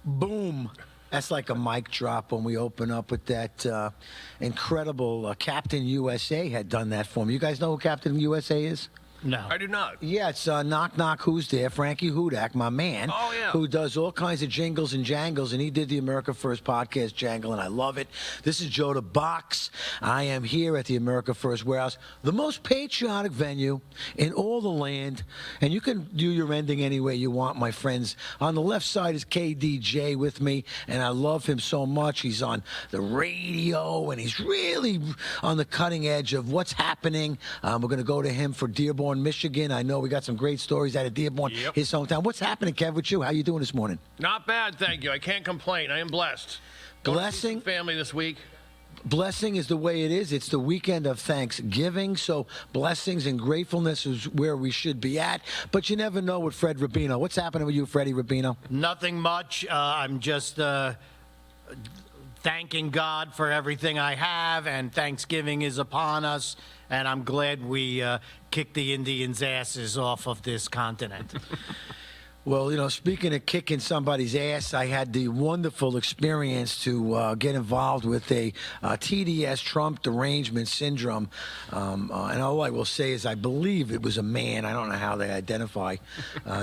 Boom. That's like a mic drop when we open up with that incredible Captain USA had done that for me. You guys know who Captain USA is? No. I do not. Yeah, it's Knock Knock Who's There, Frankie Hudak, my man, Oh, yeah. who does all kinds of jingles and jangles, and he did the America First podcast jangle, and I love it. This is Joe the Box. I am here at the America First Warehouse, the most patriotic venue in all the land, and you can do your ending any way you want, my friends. On the left side is KDJ with me, and I love him so much. He's on the radio, and he's really on the cutting edge of what's happening. We're going to go to him for Dearborn, Michigan. I know we got some great stories out of Dearborn, his hometown. What's happening, Kev, with you? How you doing this morning? Not bad, thank you. I can't complain. I am blessed. Going to see some family this week. Blessing is the way it is. It's the weekend of Thanksgiving, so blessings and gratefulness is where we should be at. But you never know with Fred Rubino. What's happening with you, Freddie Rubino? Nothing much. I'm just thanking God for everything I have, and Thanksgiving is upon us, and I'm glad we kicked the Indians' asses off of this continent. Well, you know, speaking of kicking somebody's ass, I had the wonderful experience to get involved with a TDS, Trump derangement syndrome. And all I will say is I believe it was a man. I don't know how they identify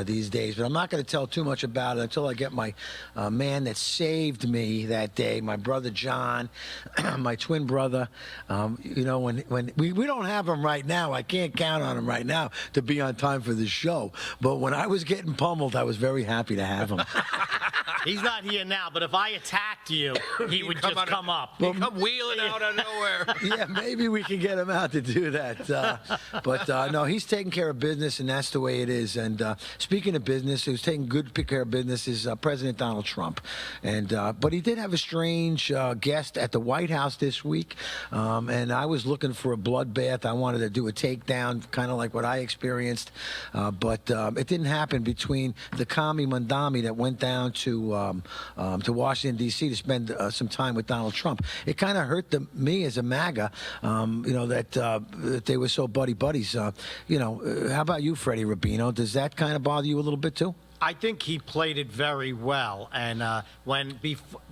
these days, but I'm not going to tell too much about it until I get my man that saved me that day, my brother John, my twin brother. You know, when we don't have him right now, I can't count on him right now to be on time for the show. But when I was getting pummeled, I was very happy to have him. He's not here now, but if I attacked you, he would just come up. He'd come wheeling out of nowhere. Yeah, maybe we can get him out to do that. But no, he's taking care of business, and that's the way it is. And speaking of business, who's taking good care of business is President Donald Trump. And but he did have a strange guest at the White House this week, and I was looking for a bloodbath. I wanted to do a takedown, kind of like what I experienced, but it didn't happen between the Kami Mandami that went down to Washington, D.C. to spend some time with Donald Trump. It kind of hurt me as a MAGA, you know, that they were so buddies. You know, how about you, Freddie Rubino? Does that kind of bother you a little bit, too? I think he played it very well. And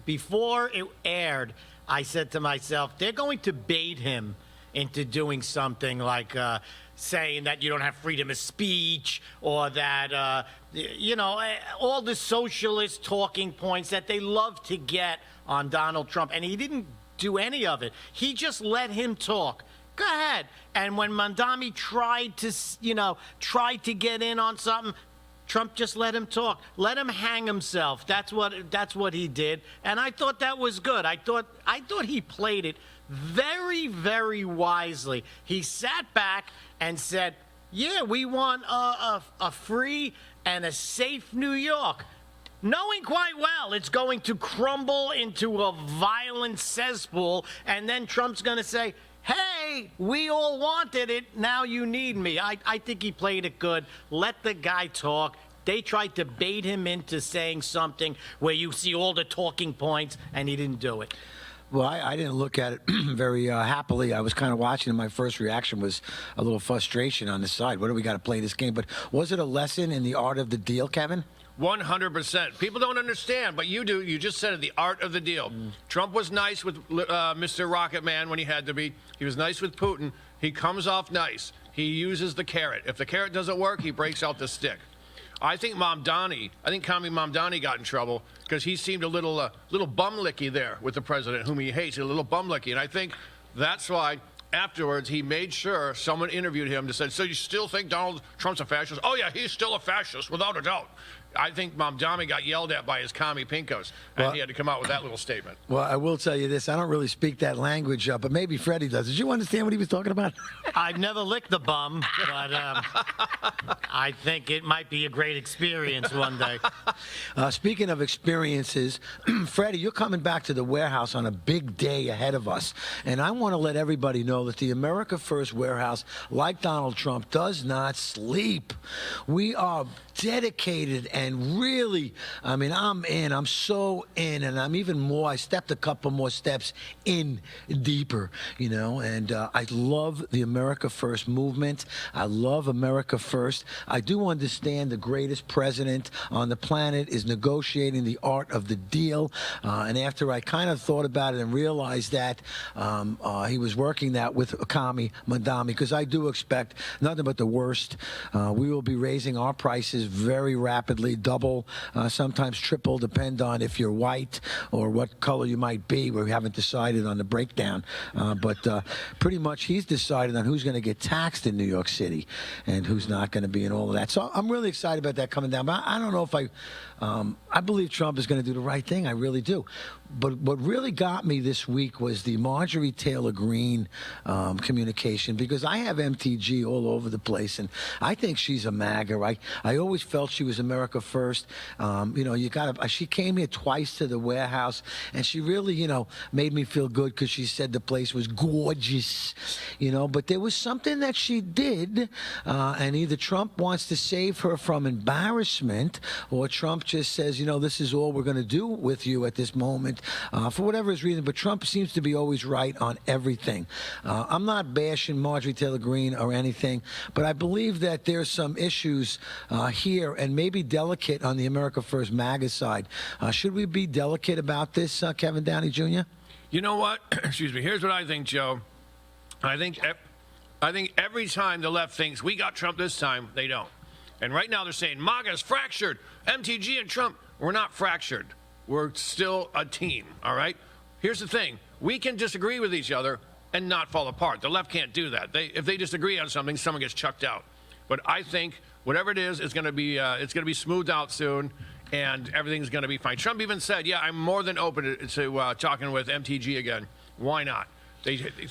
before it aired, I said to myself, they're going to bait him into doing something like saying that you don't have freedom of speech, or that, you know, all the socialist talking points that they love to get on Donald Trump. And he didn't do any of it. He just let him talk. Go ahead. And when Mandami tried to get in on something, Trump just let him talk. Let him hang himself. That's what he did. And I thought that was good. I thought he played it very, very wisely. He sat back and said, yeah, we want a free and a safe New York, knowing quite well it's going to crumble into a violent cesspool, and then Trump's going to say, hey, we all wanted it, now you need me. I think he played it good. Let the guy talk. They tried to bait him into saying something where you see all the talking points, and he didn't do it. Well, I didn't look at it very happily. I was kind of watching, and my first reaction was a little frustration on the side. What do we got to play this game? But was it a lesson in the art of the deal, Kevin? 100%. People don't understand, but you do. You just said it, the art of the deal. Trump was nice with Mr. Rocket Man when he had to be. He was nice with Putin. He comes off nice. He uses the carrot. If the carrot doesn't work, he breaks out the stick. I think Kami Mamdani got in trouble because he seemed a little bumlicky there with the president, whom he hates, a little bumlicky. And I think that's why afterwards he made sure someone interviewed him to say, so you still think Donald Trump's a fascist? Oh, yeah, he's still a fascist, without a doubt. I think Mamdani got yelled at by his commie pinkos, and he had to come out with that little statement. Well, I will tell you this. I don't really speak that language, but maybe Freddie does. Did you understand what he was talking about? I've never licked the bum, but I think it might be a great experience one day. Speaking of experiences, Freddie, you're coming back to the warehouse on a big day ahead of us. And I want to let everybody know that the America First Warehouse, like Donald Trump, does not sleep. We are dedicated and really, I mean, I'm in. I'm so in, and I'm even more. I stepped a couple more steps in deeper, you know, and I love the America First movement. I love America First. I do understand the greatest president on the planet is negotiating the art of the deal, and after I kind of thought about it and realized that he was working that with Kami Mandami, because I do expect nothing but the worst. We will be raising our prices very rapidly, double, sometimes triple, depend on if you're white or what color you might be. We haven't decided on the breakdown, but pretty much he's decided on who's going to get taxed in New York City and who's not going to be, and all of that. So I'm really excited about that coming down. But I don't know if I believe Trump is going to do the right thing. I really do. But what really got me this week was the Marjorie Taylor Greene communication, because I have MTG all over the place, and I think she's a MAGA. I always felt she was America First. You know, she came here twice to the warehouse, and she really, you know, made me feel good because she said the place was gorgeous, you know. But there was something that she did, and either Trump wants to save her from embarrassment, or Trump just says, you know, this is all we're going to do with you at this moment, for whatever his reason. But Trump seems to be always right on everything. I'm not bashing Marjorie Taylor Greene or anything, but I believe that there's some issues here, and maybe delicate on the America First MAGA side. Should we be delicate about this, Kevin Downey Jr.? You know what? Excuse me. Here's what I think, Joe. I think every time the left thinks we got Trump this time, they don't. And right now they're saying MAGA's fractured. MTG and Trump, we're not fractured. We're still a team, all right? Here's the thing. We can disagree with each other and not fall apart. The left can't do that. If they disagree on something, someone gets chucked out. But I think whatever it is, it's going to be smoothed out soon, and everything's going to be fine. Trump even said, yeah, I'm more than open to talking with MTG again. Why not?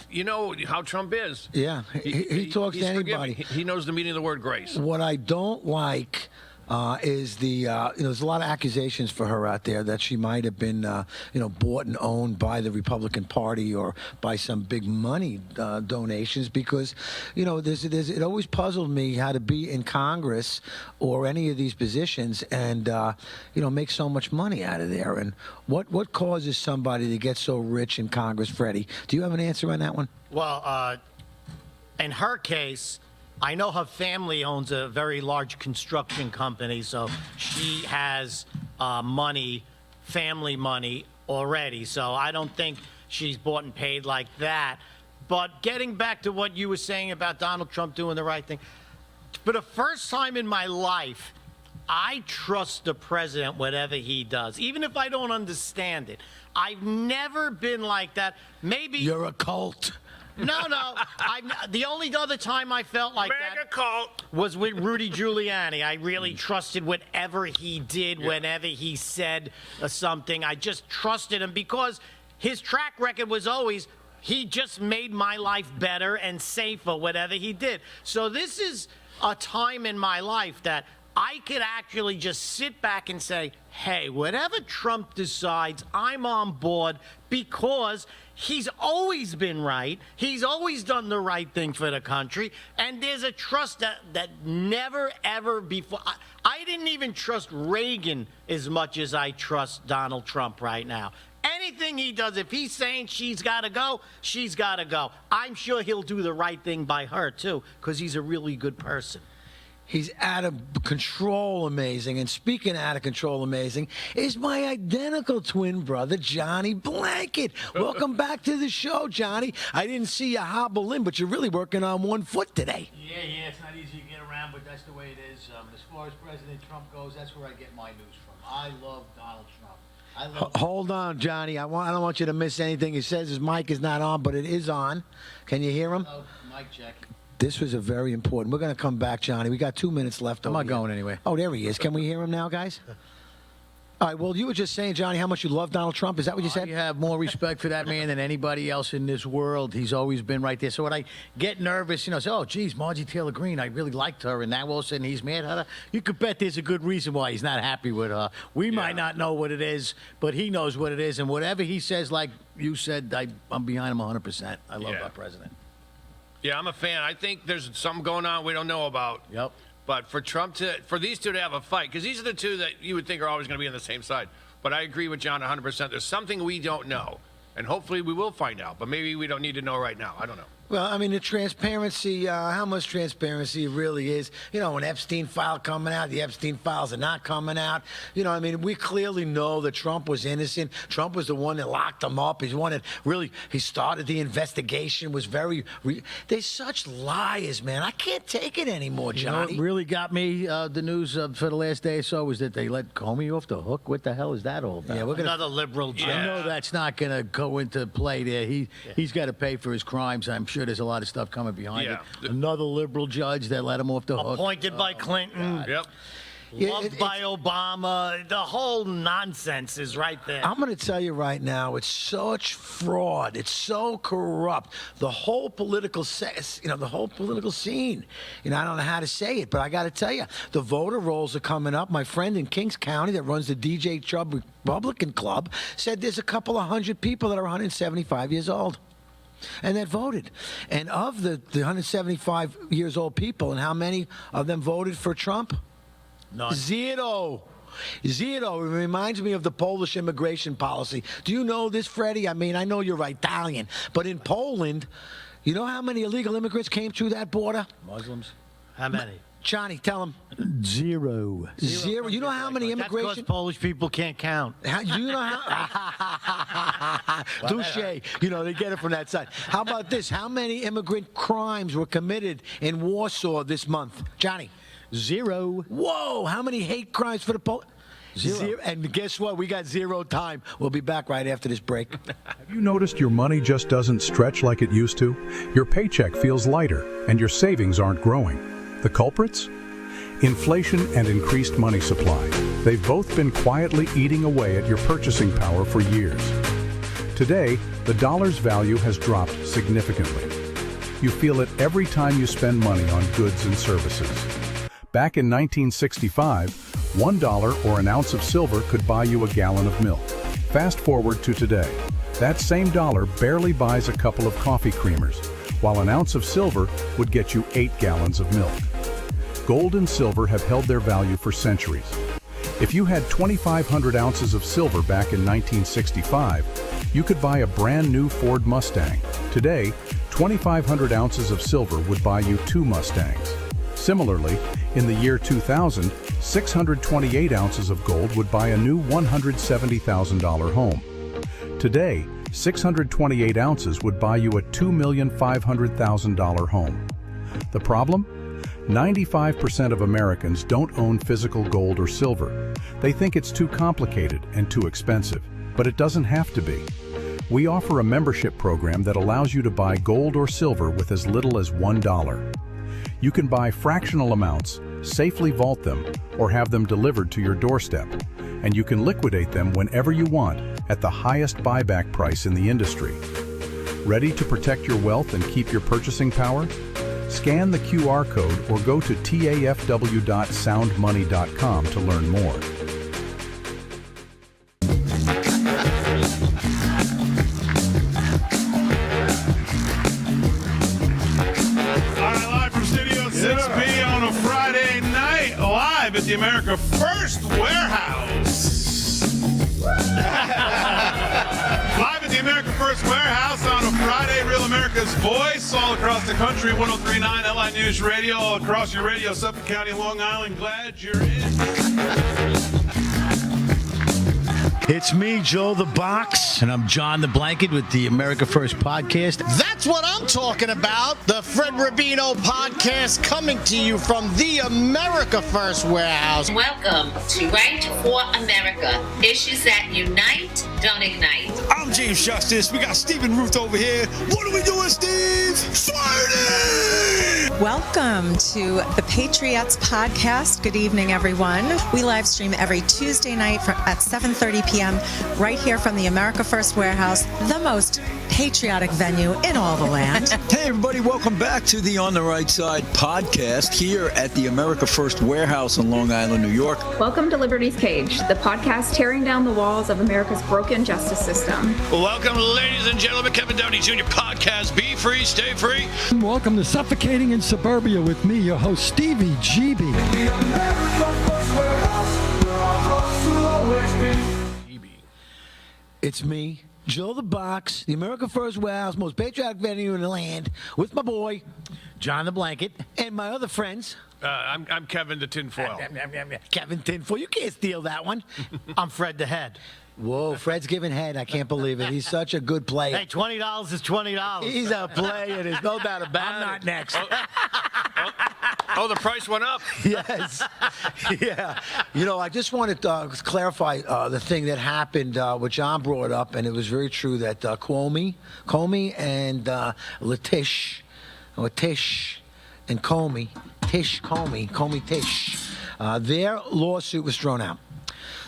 You know how Trump is. Yeah, he talks to anybody. He knows the meaning of the word grace. What I don't like is the there's a lot of accusations for her out there that she might have been bought and owned by the Republican Party or by some big money donations, because it always puzzled me how to be in Congress or any of these positions and make so much money out of there. And what causes somebody to get so rich in Congress, Freddie? Do you have an answer on that one? Well, in her case, I know her family owns a very large construction company, so she has family money already. So I don't think she's bought and paid like that. But getting back to what you were saying about Donald Trump doing the right thing, for the first time in my life, I trust the president, whatever he does, even if I don't understand it. I've never been like that. Maybe you're a cult. No. The only other time I felt like that was with Rudy Giuliani. I really trusted whatever he did, whenever he said something. I just trusted him because his track record was always he just made my life better and safer, whatever he did. So this is a time in my life that I could actually just sit back and say, hey, whatever Trump decides, I'm on board, because he's always been right. He's always done the right thing for the country. And there's a trust that never, ever before. I didn't even trust Reagan as much as I trust Donald Trump right now. Anything he does, if he's saying she's got to go, she's got to go. I'm sure he'll do the right thing by her, too, because he's a really good person. He's out of control amazing. And speaking out of control amazing is my identical twin brother, Johnny Blanket. Welcome back to the show, Johnny. I didn't see you hobble in, but you're really working on one foot today. Yeah, it's not easy to get around, but that's the way it is. As far as President Trump goes, that's where I get my news from. I love Donald Trump. Hold on, Johnny. I don't want you to miss anything. He says his mic is not on, but it is on. Can you hear him? Hello, mic check. This was a very important. We're going to come back, Johnny. We got 2 minutes left. I'm over not going here. anywhere. Oh, there he is. Can we hear him now, guys? All right. Well, you were just saying, Johnny, how much you love Donald Trump. Is that what you said? I have more respect for that man than anybody else in this world. He's always been right there. So when I get nervous, say, oh, geez, Margie Taylor Greene, I really liked her, and now all of a sudden he's mad at her. You could bet there's a good reason why he's not happy with her. We might not know what it is, but he knows what it is. And whatever he says, like you said, I'm behind him 100%. I love our president. Yeah, I'm a fan. I think there's something going on we don't know about. Yep. But for these two to have a fight, because these are the two that you would think are always going to be on the same side. But I agree with John 100%. There's something we don't know. And hopefully we will find out. But maybe we don't need to know right now. I don't know. Well, I mean, the transparency, how much transparency really is. You know, an Epstein file coming out, the Epstein files are not coming out. You know, I mean, we clearly know that Trump was innocent. Trump was the one that locked him up. He's the one that really, he started the investigation, was there's such liars, man. I can't take it anymore, You know what Johnny. really got me the news for the last day or so was that they let Comey off the hook. What the hell is that all about? Yeah, we're going to... Another liberal judge. I know that's not going to go into play there. He's got to pay for his crimes. I'm sure there's a lot of stuff coming behind Yeah. it. Another liberal judge that let him off the hook. Appointed by Clinton, Yep. Yeah, loved by Obama. The whole nonsense is right there. I'm going to tell you right now, it's such fraud. It's so corrupt. The whole political, the whole political scene. You know, I don't know how to say it, but I got to tell you, the voter rolls are coming up. My friend in Kings County that runs the DJ Chubb Republican Club said there's a couple of hundred people that are 175 years old. And that voted. And of the 175 years old people, and how many of them voted for Trump? None. Zero. It reminds me of the Polish immigration policy. Do you know this, Freddie? I mean, I know you're Italian, but in Poland, you know how many illegal immigrants came through that border? Muslims? How many? Johnny, tell them. Zero. Zero. You know how many That's because immigration... Polish people can't count. You know how... Touche. You know, they get it from that side. How about this? How many immigrant crimes were committed in Warsaw this month? Johnny. Zero. Whoa, how many hate crimes for the Polish? Zero. And guess what? We got zero time. We'll be back right after this break. Have you noticed your money just doesn't stretch like it used to? Your paycheck feels lighter, and your savings aren't growing. The culprits? Inflation and increased money supply. They've both been quietly eating away at your purchasing power for years. Today, the dollar's value has dropped significantly. You feel it every time you spend money on goods and services. Back in 1965, $1 or an ounce of silver could buy you a gallon of milk. Fast forward to today. That same dollar barely buys a couple of coffee creamers, while an ounce of silver would get you 8 gallons of milk. Gold and silver have held their value for centuries. If you had 2,500 ounces of silver back in 1965, you could buy a brand new Ford Mustang. Today, 2,500 ounces of silver would buy you 2 Mustangs. Similarly, in the year 2000, 628 ounces of gold would buy a new $170,000 home. Today, 628 ounces would buy you a $2,500,000 home. The problem? 95% of Americans don't own physical gold or silver. They think it's too complicated and too expensive, but it doesn't have to be. We offer a membership program that allows you to buy gold or silver with as little as $1. You can buy fractional amounts, safely vault them, or have them delivered to your doorstep, and you can liquidate them whenever you want at the highest buyback price in the industry. Ready to protect your wealth and keep your purchasing power? Scan the QR code or go to tafw.soundmoney.com to learn more. All right, live from Studio 6B on a Friday night, live at the America First Warehouse. Live at the America First Warehouse on a Friday, Real America's Voice, all across the country, 103.9 LI News Radio, all across your radio, Suffolk County, Long Island. Glad you're in. It's me, Joe the Box. And I'm John the Blanket with the America First podcast. That's what I'm talking about. The Fred Rubino podcast coming to you from the America First Warehouse. Welcome to Right for America. Issues that unite, don't ignite. I'm James Justice. We got Stephen Ruth over here. What are we doing, Steve? Fighting! Welcome to the Patriots podcast. Good evening, everyone. We live stream every Tuesday night at 7:30 p.m. right here from the America First Warehouse, the most patriotic venue in all the land. Hey, everybody. Welcome back to the On the Right Side podcast here at the America First Warehouse in Long Island, New York. Welcome to Liberty's Cage, the podcast tearing down the walls of America's broken justice system. Welcome, ladies and gentlemen, Kevin Downey Jr. podcast. Be free, stay free. Welcome to Suffocating in suburbia with me, your host, Stevie GB. It's me, Joe the Box, the America First Warehouse, most patriotic venue in the land, with my boy, John the Blanket. and my other friends. I'm Kevin the Tinfoil. Kevin Tinfoil, you can't steal that one. I'm Fred the Head. Whoa, Fred's giving head. I can't believe it. He's such a good player. Hey, $20 is $20. He's a player. There's no doubt about it. I'm not next. Oh, the price went up. Yes. Yeah. You know, I just wanted to clarify the thing that happened, what John brought up, and it was very true that Comey and Tish and Comey Tish, their lawsuit was thrown out.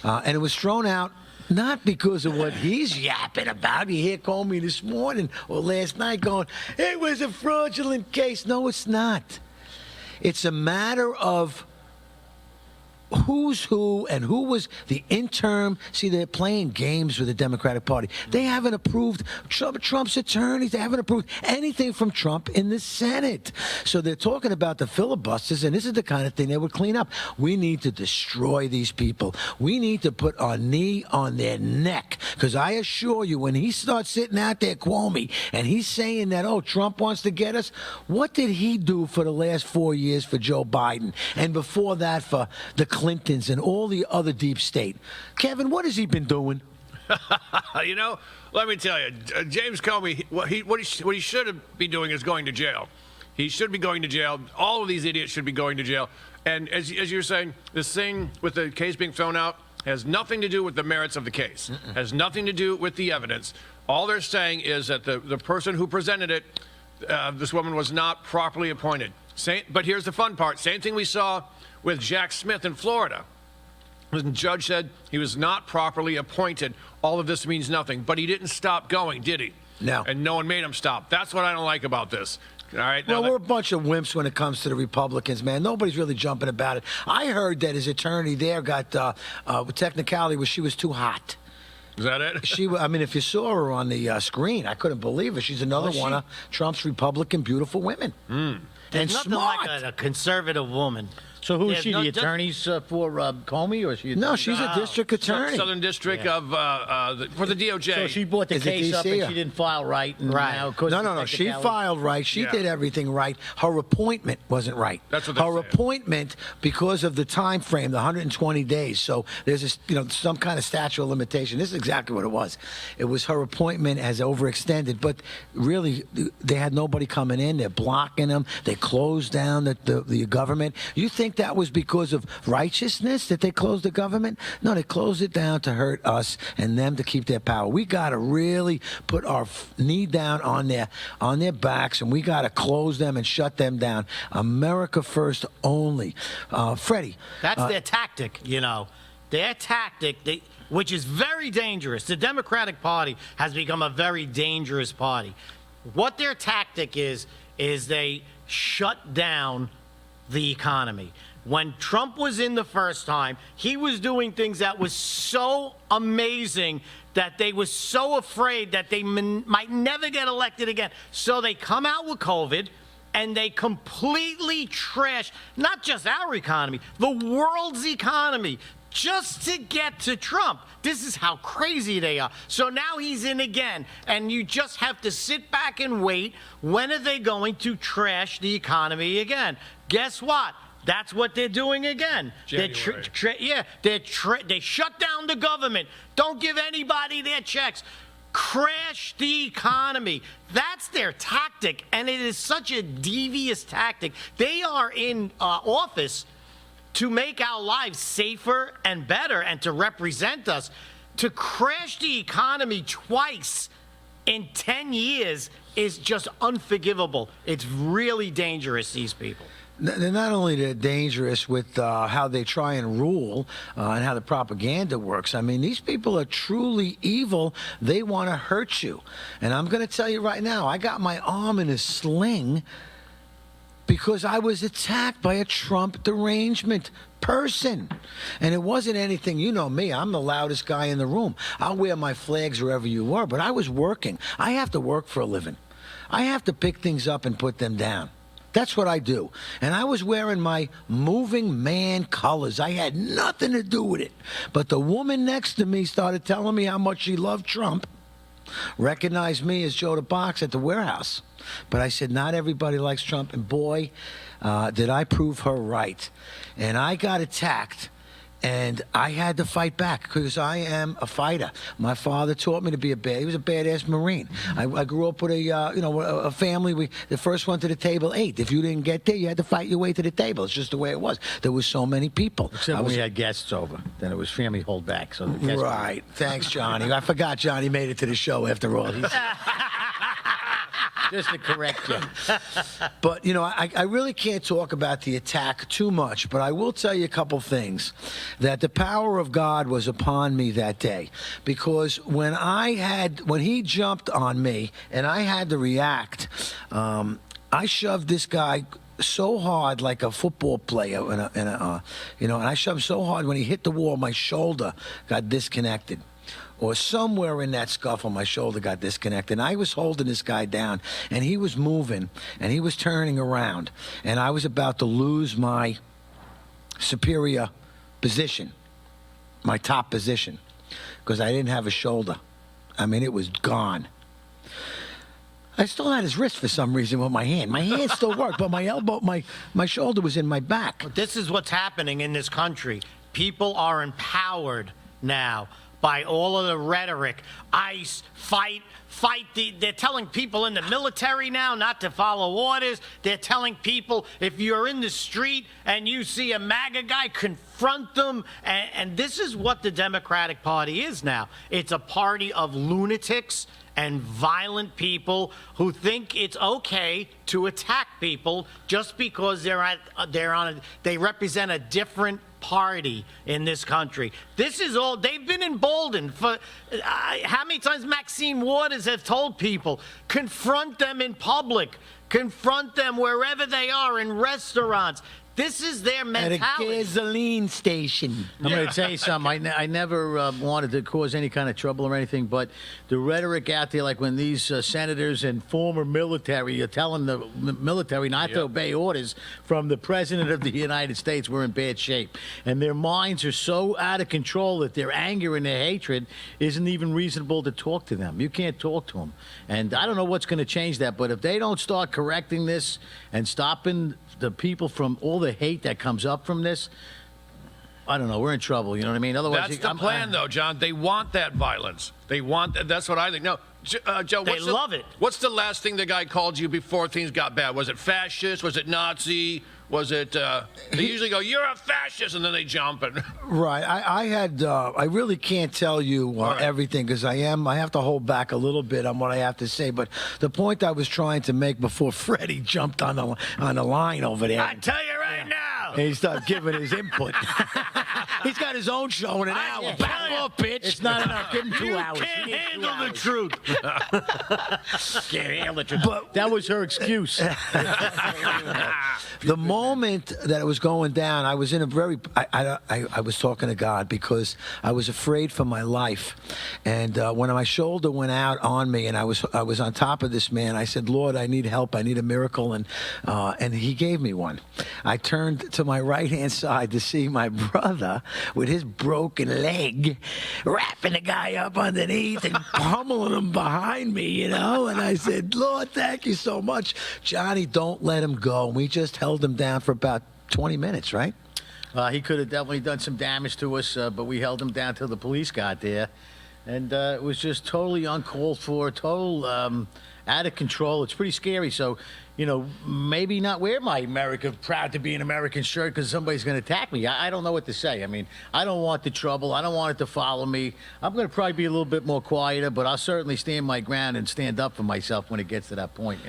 And it was thrown out not because of what he's yapping about. You hear Comey this morning or last night going, it was a fraudulent case. No, it's not. It's a matter of who's who and who was the interim. See, they're playing games with the Democratic Party. They haven't approved Trump's attorneys. They haven't approved anything from Trump in the Senate. So they're talking about the filibusters, and this is the kind of thing they would clean up. We need to destroy these people. We need to put our knee on their neck, because I assure you, when he starts sitting out there, Cuomo, and he's saying that, oh, Trump wants to get us, what did he do for the last 4 years for Joe Biden? And before that for the Clintons and all the other deep state. Kevin, what has he been doing? You know, let me tell you, James Comey, what he should be doing is going to jail. He should be going to jail. All of these idiots should be going to jail. And as you're saying, this thing with the case being thrown out has nothing to do with the merits of the case. Has nothing to do with the evidence. All they're saying is that the person who presented it, this woman was not properly appointed. But here's the fun part. Same thing we saw with Jack Smith in Florida. The judge said he was not properly appointed. All of this means nothing. But he didn't stop going, did he? No. And no one made him stop. That's what I don't like about this. All right. Well, we're a bunch of wimps when it comes to the Republicans, man. Nobody's really jumping about it. I heard that his attorney there got, technicality was she was too hot. Is that it? I mean, if you saw her on the screen, I couldn't believe it. She's another one of Trump's Republican beautiful women. There's And nothing smart. like a conservative woman. So who is There's she, no- the attorneys for Comey, or is she? No, she's a district attorney. Southern District of for the DOJ. So she brought the Is it case up DC? and she didn't file right. And Right. now, 'cause No. of She technicality- filed right. She Yeah. did everything right. Her appointment wasn't right. That's what they're her saying. appointment, because of the time frame, the 120 days. So there's this, some kind of statute of limitation. This is exactly what it was. It was her appointment has overextended, but really they had nobody coming in. They're blocking them. They closed down the government. You think that was because of righteousness that they closed the government? No, they closed it down to hurt us and them to keep their power. We got to really put our knee down on their backs, and we got to close them and shut them down. America first only. Freddie. That's their tactic, Their tactic, which is very dangerous. The Democratic Party has become a very dangerous party. What their tactic is they shut down the economy. When Trump was in the first time, he was doing things that was so amazing that they were so afraid that they might never get elected again. So they come out with COVID, and they completely trash not just our economy, the world's economy, just to get to Trump. This is how crazy they are. So now he's in again, and you just have to sit back and wait. When are they going to trash the economy again? Guess what? That's what they're doing again. They shut down the government. Don't give anybody their checks. Crash the economy. That's their tactic, and it is such a devious tactic. They are in office to make our lives safer and better and to represent us. To crash the economy twice in 10 years is just unforgivable. It's really dangerous, these people. They're not only dangerous with how they try and rule and how the propaganda works. I mean, these people are truly evil. They want to hurt you. And I'm going to tell you right now, I got my arm in a sling because I was attacked by a Trump derangement person. And it wasn't anything, you know me, I'm the loudest guy in the room. I'll wear my flags wherever you are, but I was working. I have to work for a living. I have to pick things up and put them down. That's what I do. And I was wearing my moving man colors. I had nothing to do with it. But the woman next to me started telling me how much she loved Trump, recognized me as Joe the Box at the warehouse. But I said, not everybody likes Trump. And boy, did I prove her right. And I got attacked. And I had to fight back because I am a fighter. My father taught me to be he was a badass Marine. I grew up with a family. The first one to the table ate. If you didn't get there, you had to fight your way to the table. It's just the way it was. There was so many people. Except when we had guests over. Then it was family hold back. So the guests right. Thanks, Johnny. I forgot Johnny made it to the show after all. Just to correct you. But, I really can't talk about the attack too much, but I will tell you a couple things. That the power of God was upon me that day. Because when he jumped on me and I had to react, I shoved this guy so hard like a football player, and I shoved so hard when he hit the wall, my shoulder got disconnected. Or somewhere in that scuffle, my shoulder got disconnected. And I was holding this guy down, and he was moving, and he was turning around. And I was about to lose my superior position, my top position, because I didn't have a shoulder. I mean, it was gone. I still had his wrist for some reason with my hand. My hand still worked, but my elbow, my shoulder was in my back. This is what's happening in this country. People are empowered now by all of the rhetoric. ICE, fight. They're telling people in the military now not to follow orders. They're telling people if you're in the street and you see a MAGA guy, confront them. And this is what the Democratic Party is now. It's a party of lunatics and violent people who think it's okay to attack people just because they represent a different party in this country. This is all, they've been emboldened for, how many times Maxine Waters have told people, confront them in public, confront them wherever they are, in restaurants. This is their mentality. At a gasoline station. I'm going to tell you something. I never wanted to cause any kind of trouble or anything, but the rhetoric out there, like when these senators and former military are telling the military not to obey orders from the President of the United States, we're in bad shape. And their minds are so out of control that their anger and their hatred isn't even reasonable to talk to them. You can't talk to them. And I don't know what's going to change that, but if they don't start correcting this and stopping the people from all the hate that comes up from this, I don't know. We're in trouble. You know what I mean? Otherwise, that's the plan, though, John. They want that violence. They want that. That's what I think. No, Joe, they love it. What's the last thing the guy called you before things got bad? Was it fascist? Was it Nazi? Was it? They usually go, "You're a fascist," and then they jump. And right. I really can't tell you everything because I have to hold back a little bit on what I have to say. But the point I was trying to make before Freddie jumped on the line over there. I tell you right now. And he started giving his input. He's got his own show in an hour. Back off, bitch. It's not enough. Give him 2 hours. You can't handle the truth. Can't handle the truth. But that was her excuse. The moment that it was going down, I was in a I was talking to God because I was afraid for my life. And when my shoulder went out on me and I was on top of this man, I said, Lord, I need help. I need a miracle. And he gave me one. I turned to my right-hand side to see my brother with his broken leg wrapping the guy up underneath and pummeling him behind me, And I said, Lord, thank you so much. Johnny, don't let him go. And we just held him down for about 20 minutes, right? He could have definitely done some damage to us, but we held him down till the police got there. And it was just totally uncalled for, total out of control. It's pretty scary. So, maybe not wear my America, proud to be an American shirt because somebody's going to attack me. I don't know what to say. I mean, I don't want the trouble. I don't want it to follow me. I'm going to probably be a little bit more quieter, but I'll certainly stand my ground and stand up for myself when it gets to that point,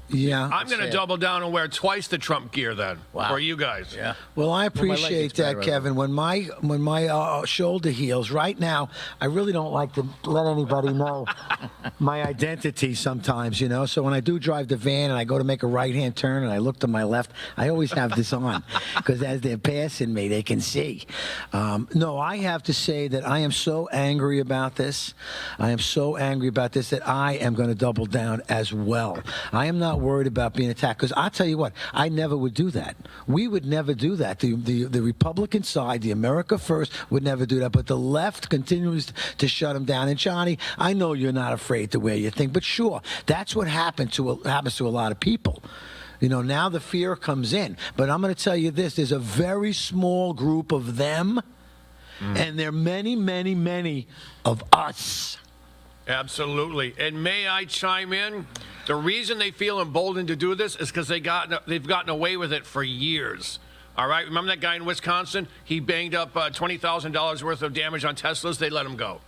Yeah. I'm going to double down and wear twice the Trump gear then for you guys. Yeah. Well, I appreciate that, Kevin. When my shoulder heals, right now, I really don't like to let anybody know my identity sometimes. times, you know. So when I do drive the van and I go to make a right-hand turn and I look to my left, I always have this on because as they're passing me, they can see. No, I have to say that I am so angry about this. I am so angry about this that I am going to double down as well. I am not worried about being attacked because I'll tell you what, I never would do that. We would never do that. The Republican side, the America First, would never do that. But the left continues to shut them down. And Johnny, I know you're not afraid to wear your thing, but sure, that's what happens to a lot of people. You know, now the fear comes in. But I'm going to tell you this, there's a very small group of them, and there are many, many, many of us. Absolutely. And may I chime in? The reason they feel emboldened to do this is because they've gotten away with it for years. All right? Remember that guy in Wisconsin? He banged up $20,000 worth of damage on Teslas. They let him go.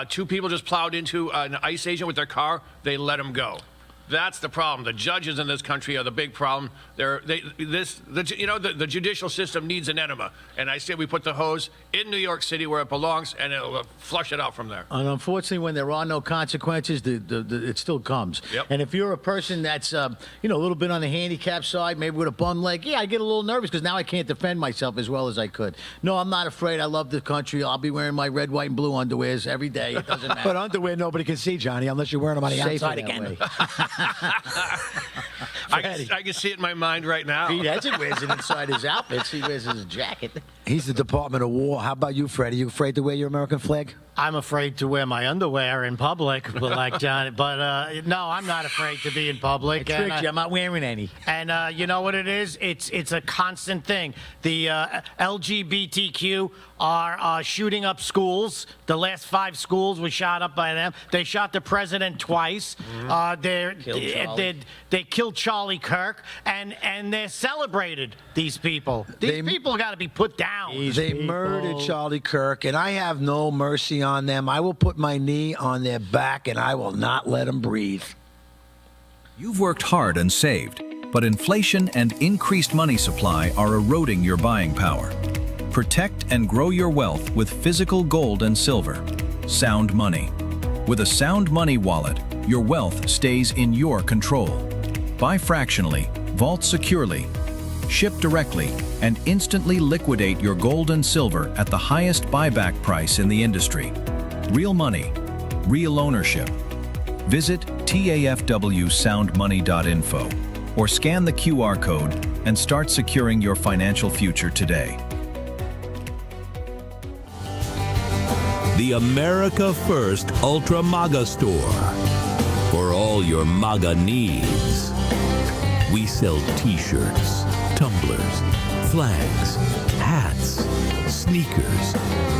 2 people just plowed into an ICE agent with their car. They let him go. That's the problem. The judges in this country are the big problem. The judicial system needs an enema. And I say we put the hose in New York City where it belongs, and it'll flush it out from there. And unfortunately, when there are no consequences, it still comes. Yep. And if you're a person that's, a little bit on the handicap side, maybe with a bum leg, I get a little nervous because now I can't defend myself as well as I could. No, I'm not afraid. I love the country. I'll be wearing my red, white, and blue underwears every day. It doesn't matter. But underwear nobody can see, Johnny, unless you're wearing them on the Safer outside that again. way. I can see it in my mind right now. Pete Hudson wears it inside his outfits. He wears his jacket. He's the Department of War. How about you, Freddie? You afraid to wear your American flag? I'm afraid to wear my underwear in public, but no, I'm not afraid to be in public. I tricked you. I'm not wearing any. And you know what it is? It's a constant thing. The LGBTQ are shooting up schools. The last 5 schools were shot up by them. They shot the president twice. They killed Charlie Kirk, and they're celebrated. These people. These people got to be put down. They murdered Charlie Kirk, and I have no mercy on them. I will put my knee on their back, and I will not let them breathe. You've worked hard and saved, but inflation and increased money supply are eroding your buying power. Protect and grow your wealth with physical gold and silver. Sound Money. With a Sound Money wallet, your wealth stays in your control. Buy fractionally, vault securely, ship directly, and instantly liquidate your gold and silver at the highest buyback price in the industry. Real money, real ownership. Visit tafwsoundmoney.info or scan the QR code and start securing your financial future today. The America First Ultra MAGA Store. For all your MAGA needs. We sell t-shirts, tumblers, flags, hats, sneakers,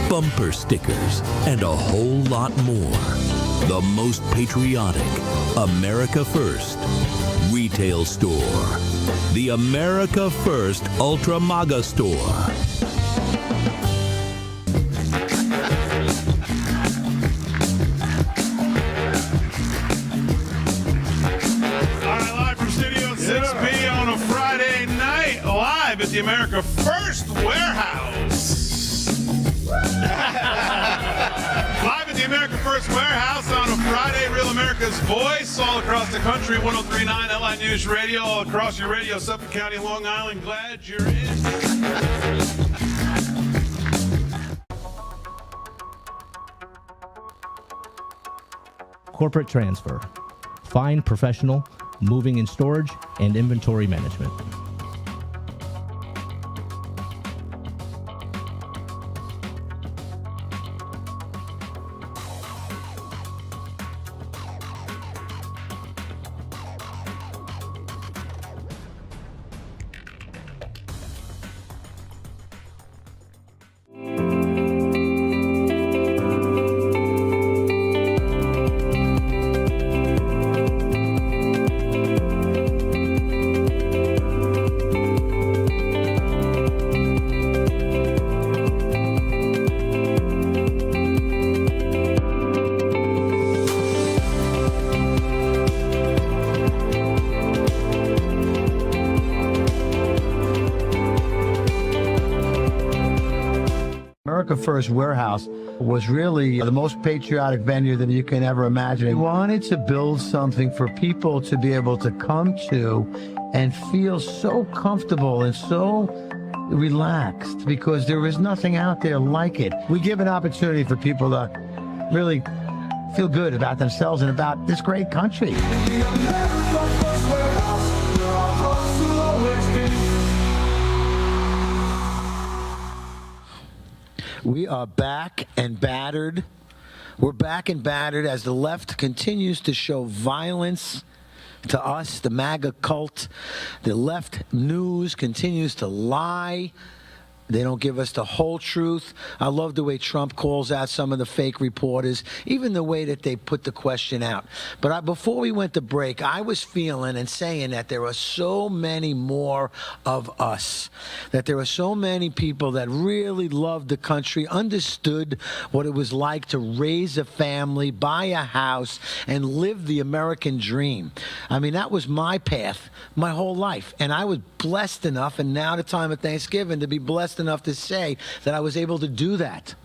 bumper stickers, and a whole lot more. The most patriotic America First retail store. The America First Ultra MAGA Store. At the America First Warehouse. Live at the America First Warehouse on a Friday, Real America's Voice, all across the country, 103.9 LI News Radio, all across your radio, Suffolk County, Long Island. Glad you're in. Corporate transfer. Fine, professional, moving and storage, and inventory management. America First Warehouse was really the most patriotic venue that you can ever imagine. We wanted to build something for people to be able to come to and feel so comfortable and so relaxed, because there is nothing out there like it. We give an opportunity for people to really feel good about themselves and about this great country. We are back and battered. We're back and battered as the left continues to show violence to us, the MAGA cult. The left news continues to lie. They don't give us the whole truth. I love the way Trump calls out some of the fake reporters, even the way that they put the question out. But before we went to break, I was feeling and saying that there are so many more of us, that there are so many people that really loved the country, understood what it was like to raise a family, buy a house, and live the American dream. I mean, that was my path my whole life. And I was blessed enough, and now the time of Thanksgiving, to be blessed enough to say that I was able to do that.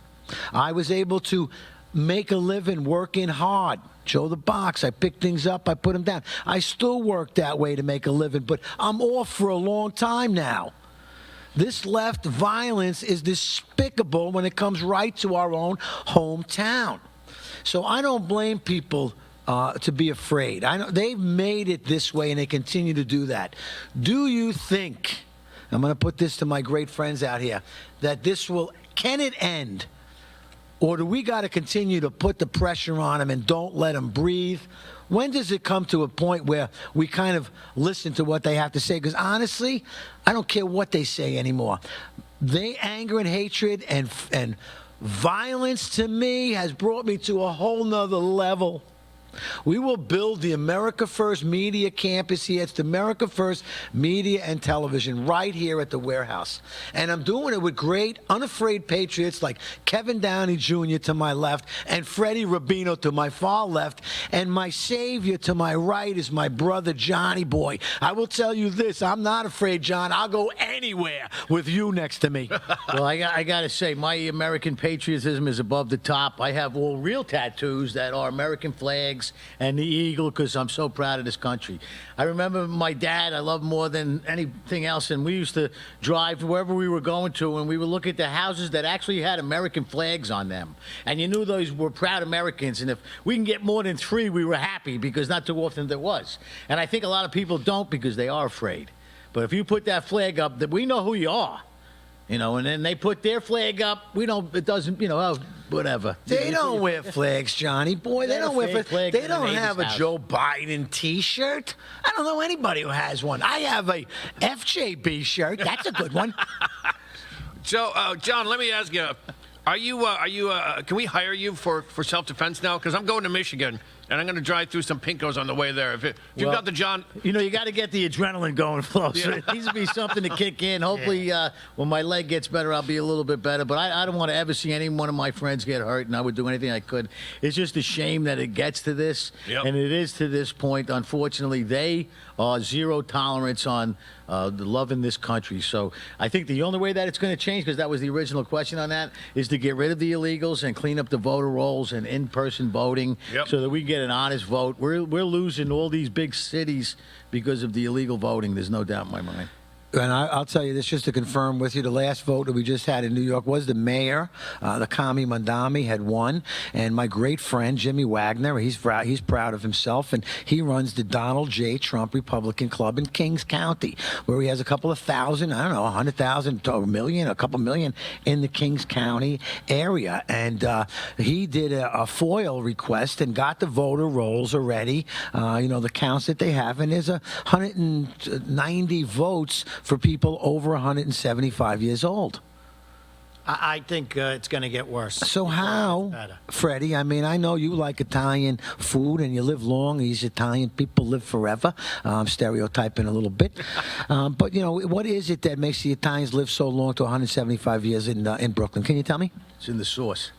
I was able to make a living working hard. Joe the Box, I picked things up, I put them down. I still work that way to make a living, but I'm off for a long time now. This left violence is despicable when it comes right to our own hometown. So I don't blame people to be afraid. I know they've made it this way, and they continue to do that. Do you think, I'm going to put this to my great friends out here, that can it end? Or do we got to continue to put the pressure on them and don't let them breathe? When does it come to a point where we kind of listen to what they have to say? Because honestly, I don't care what they say anymore. Anger and hatred and violence to me has brought me to a whole nother level. We will build the America First Media Campus here. It's the America First Media and Television right here at the warehouse. And I'm doing it with great, unafraid patriots like Kevin Downey Jr. to my left and Freddie Rubino to my far left. And my savior to my right is my brother, Johnny Boy. I will tell you this. I'm not afraid, John. I'll go anywhere with you next to me. Well, I got to say, my American patriotism is above the top. I have all real tattoos that are American flags and the eagle, because I'm so proud of this country. I remember my dad, I love more than anything else, and we used to drive wherever we were going to, and we would look at the houses that actually had American flags on them. And you knew those were proud Americans, and if we can get more than 3, we were happy, because not too often there was. And I think a lot of people don't, because they are afraid. But if you put that flag up, that we know who you are. You know, and then they put their flag up. We don't, it doesn't, whatever. They don't wear flags, Johnny Boy. They don't wear flags. They don't have a Joe Biden T-shirt. I don't know anybody who has one. I have a FJB shirt. That's a good one. So, John, let me ask you: Are you? Can we hire you for self-defense now? Because I'm going to Michigan. And I'm going to drive through some Pinkos on the way there. If you've got the John... You got to get the adrenaline going, Flo. So it needs to be something to kick in. Hopefully, when my leg gets better, I'll be a little bit better. But I don't want to ever see any one of my friends get hurt, and I would do anything I could. It's just a shame that it gets to this. Yep. And it is to this point. Unfortunately, they are zero tolerance on loving this country. So I think the only way that it's going to change, because that was the original question on that, is to get rid of the illegals and clean up the voter rolls and in-person voting so that we get an honest vote. We're losing all these big cities because of the illegal voting. There's no doubt in my mind. And I'll tell you this just to confirm with you, the last vote that we just had in New York was the mayor. The Kami Mandami had won. And my great friend, Jimmy Wagner, he's proud of himself. And he runs the Donald J. Trump Republican Club in Kings County, where he has a couple of thousand, 100,000 to a million, a couple million in the Kings County area. And he did a FOIL request and got the voter rolls already, the counts that they have. And there's 190 votes for people over 175 years old. I think it's going to get worse. So how, Freddie, I mean, I know you like Italian food and you live long. These Italian people live forever. I'm stereotyping a little bit. But, what is it that makes the Italians live so long to 175 years in Brooklyn? Can you tell me? It's in the sauce.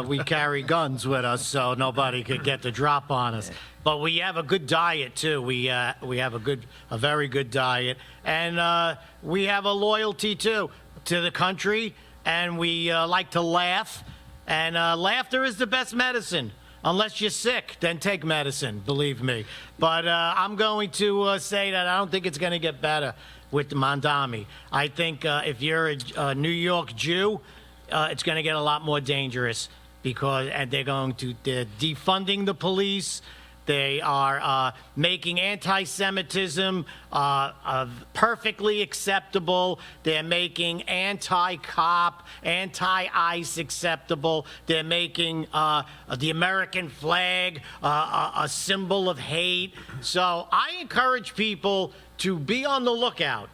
We carry guns with us, so nobody could get the drop on us. But we have a good diet too. We have a very good diet, and we have a loyalty too to the country, and we like to laugh. And laughter is the best medicine. Unless you're sick, then take medicine, believe me. But I'm going to say that I don't think it's going to get better with Mondami. I think if you're a New York Jew, it's going to get a lot more dangerous because they're defunding the police. They are making anti-Semitism perfectly acceptable. They're making anti-cop, anti-ICE acceptable. They're making the American flag a symbol of hate. So I encourage people to be on the lookout.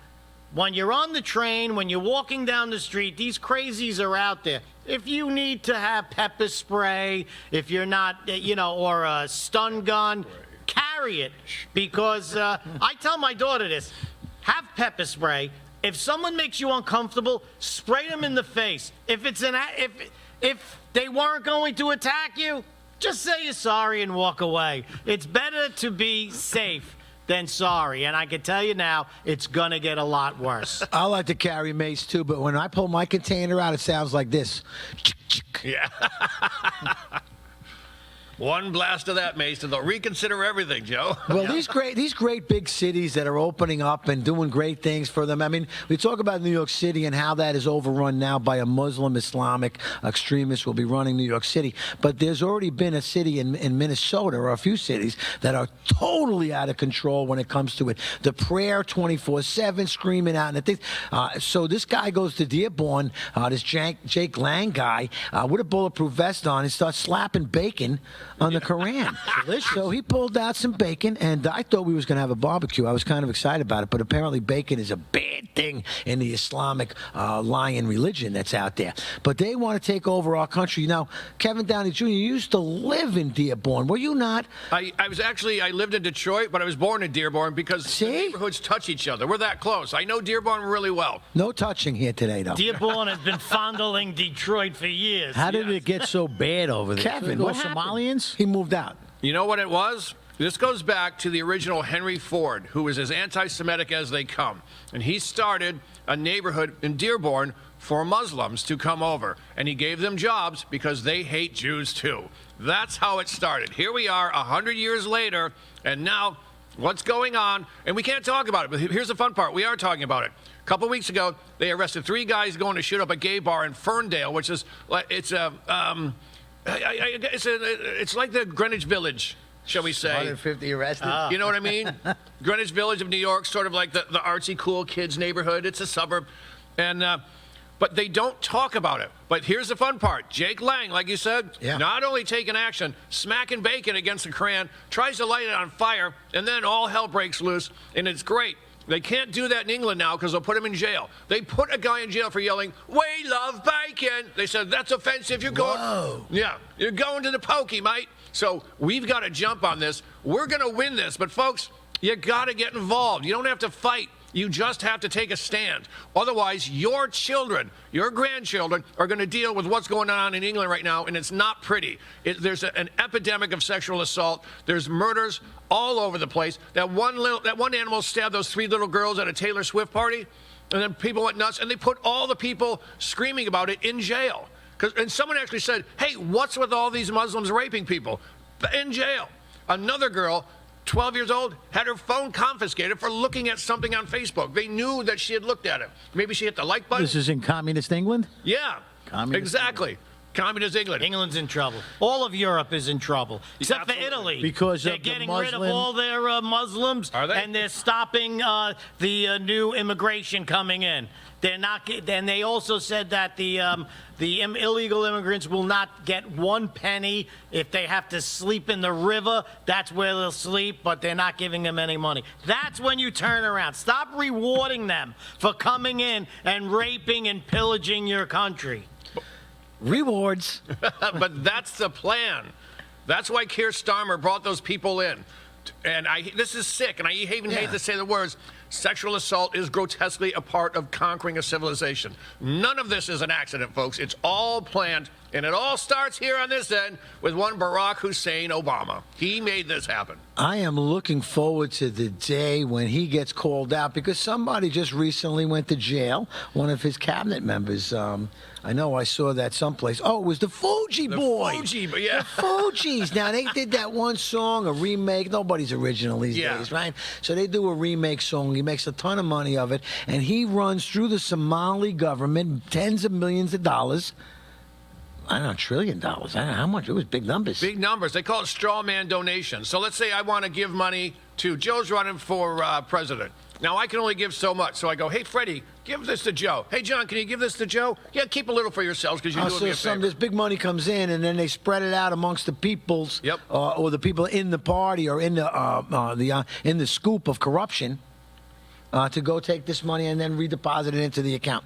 When you're on the train, when you're walking down the street, these crazies are out there. If you need to have pepper spray, if you're not, or a stun gun, carry it. Because I tell my daughter this, have pepper spray. If someone makes you uncomfortable, spray them in the face. If they weren't going to attack you, just say you're sorry and walk away. It's better to be safe than sorry. And I can tell you now, it's going to get a lot worse. I like to carry mace, too, but when I pull my container out, it sounds like this. Yeah. One blast of that, Mace, and they'll reconsider everything, Joe. Well, these great big cities that are opening up and doing great things for them. I mean, we talk about New York City and how that is overrun now by a Muslim Islamic extremist will be running New York City. But there's already been a city in Minnesota, or a few cities, that are totally out of control when it comes to it. The prayer 24/7, screaming out and things. So this guy goes to Dearborn, this Jake Lang guy, with a bulletproof vest on, and starts slapping bacon on the Koran. Delicious. So he pulled out some bacon, and I thought we was going to have a barbecue. I was kind of excited about it, but apparently bacon is a bad thing in the Islamic lion religion that's out there. But they want to take over our country. Now, Kevin Downey Jr., you used to live in Dearborn. Were you not? I lived in Detroit, but I was born in Dearborn because the neighborhoods touch each other. We're that close. I know Dearborn really well. No touching here today, though. Dearborn has been fondling Detroit for years. How did it get so bad over there? Kevin, Those what Somalians? He moved out. You know what it was? This goes back to the original Henry Ford, who was as anti-Semitic as they come. And he started a neighborhood in Dearborn for Muslims to come over. And he gave them jobs because they hate Jews too. That's how it started. Here we are 100 years later, and now what's going on? And we can't talk about it, but here's the fun part. We are talking about it. A couple weeks ago, they arrested 3 guys going to shoot up a gay bar in Ferndale, which is, it's like the Greenwich Village, shall we say. 150 arrested. You know what I mean? Greenwich Village of New York, sort of like the artsy, cool kids neighborhood. It's a suburb. And but they don't talk about it. But here's the fun part. Jake Lang, like you said, not only taking action, smacking bacon against the Koran, tries to light it on fire, and then all hell breaks loose, and it's great. They can't do that in England now because they'll put him in jail. They put a guy in jail for yelling, "We love bacon." They said, that's offensive. You're going, you're going to the pokey, mate. So we've got to jump on this. We're going to win this. But, folks, you got to get involved. You don't have to fight. You just have to take a stand. Otherwise, your children, your grandchildren, are going to deal with what's going on in England right now, and it's not pretty. There's an epidemic of sexual assault. There's murders all over the place. That one animal stabbed those 3 little girls at a Taylor Swift party, and then people went nuts, and they put all the people screaming about it in jail. And someone actually said, hey, what's with all these Muslims raping people? In jail. Another girl, 12 years old, had her phone confiscated for looking at something on Facebook. They knew that she had looked at it. Maybe she hit the like button. This is in communist England? Yeah, exactly. England. Communist England. England's in trouble. All of Europe is in trouble, except for Italy. Because they're of getting the rid of all their Muslims, Are they? and they're stopping the new immigration coming in. They're not, and they also said that the illegal immigrants will not get 1 penny if they have to sleep in the river. That's where they'll sleep, but they're not giving them any money. That's when you turn around. Stop rewarding them for coming in and raping and pillaging your country. Rewards. But that's the plan. That's why Keir Starmer brought those people in. And this is sick, and I even hate to say the words. Sexual assault is grotesquely a part of conquering a civilization. None of this is an accident, folks. It's all planned, And it all starts here on this end with one Barack Hussein Obama. He made this happen. I am looking forward to the day when he gets called out because somebody just recently went to jail. One of his cabinet members. I know I saw that someplace. Oh, it was the Fuji Boy. Fuji, but yeah. The Fugees. Now, they did that one song, a remake. Nobody's original these days, right? So they do a remake song. He makes a ton of money of it. And he runs through the Somali government tens of millions of dollars. I don't know, $1 trillion. I don't know how much. It was big numbers. Big numbers. They call it straw man donations. So let's say I want to give money to Joe's running for president. Now, I can only give so much. So I go, hey, Freddie, give this to Joe. Hey, John, can you give this to Joe? Yeah, keep a little for yourselves because you're doing me a favor. This big money comes in, and then they spread it out amongst the peoples, or the people in the party, or in the scoop of corruption, to go take this money and then redeposit it into the account.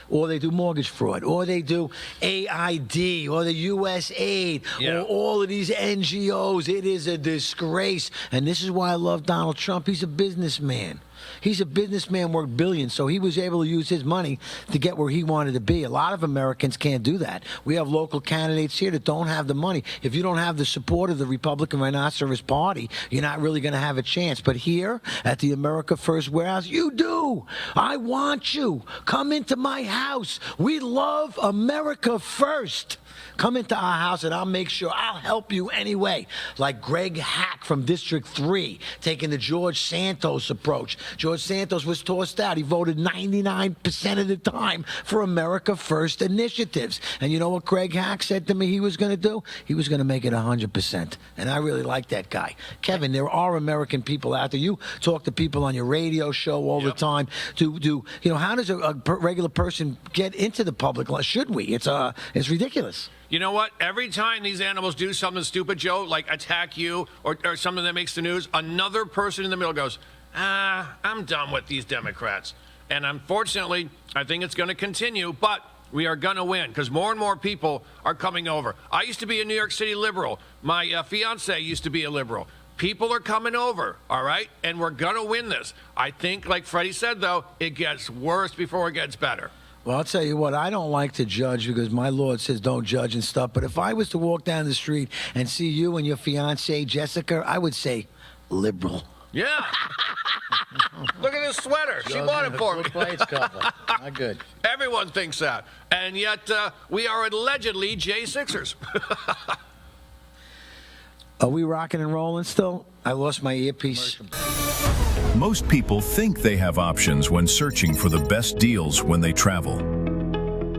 Or they do mortgage fraud, or they do AID, or the U.S. Aid, or all of these NGOs. It is a disgrace. And this is why I love Donald Trump. He's a businessman. He's a businessman, worked billions, so he was able to use his money to get where he wanted to be. A lot of Americans can't do that. We have local candidates here that don't have the money. If you don't have the support of the Republican Rhinoceros Party, you're not really going to have a chance. But here at the America First Warehouse, you do. I want you. Come into my house. We love America First. Come into our house and I'll make sure I'll help you anyway. Like Greg Hack from District 3, taking the George Santos approach. George Santos was tossed out. He voted 99% of the time for America First initiatives. And you know what Greg Hack said to me he was going to do? He was going to make it 100%. And I really like that guy. Kevin, there are American people out there. You talk to people on your radio show all the time. How does a regular person get into the public life? Should we? It's ridiculous. You know what? Every time these animals do something stupid, Joe, like attack you or something that makes the news, another person in the middle goes, I'm done with these Democrats. And unfortunately, I think it's going to continue, but we are going to win because more and more people are coming over. I used to be a New York City liberal. My fiance used to be a liberal. People are coming over, all right? And we're going to win this. I think, like Freddie said, though, it gets worse before it gets better. Well, I'll tell you what, I don't like to judge because my Lord says don't judge and stuff. But if I was to walk down the street and see you and your fiancée, Jessica, I would say liberal. Yeah. Look at this sweater. She bought it for me. Not good. Everyone thinks that. And yet we are allegedly J6ers. Are we rocking and rolling still? I lost my earpiece. Most people think they have options when searching for the best deals when they travel.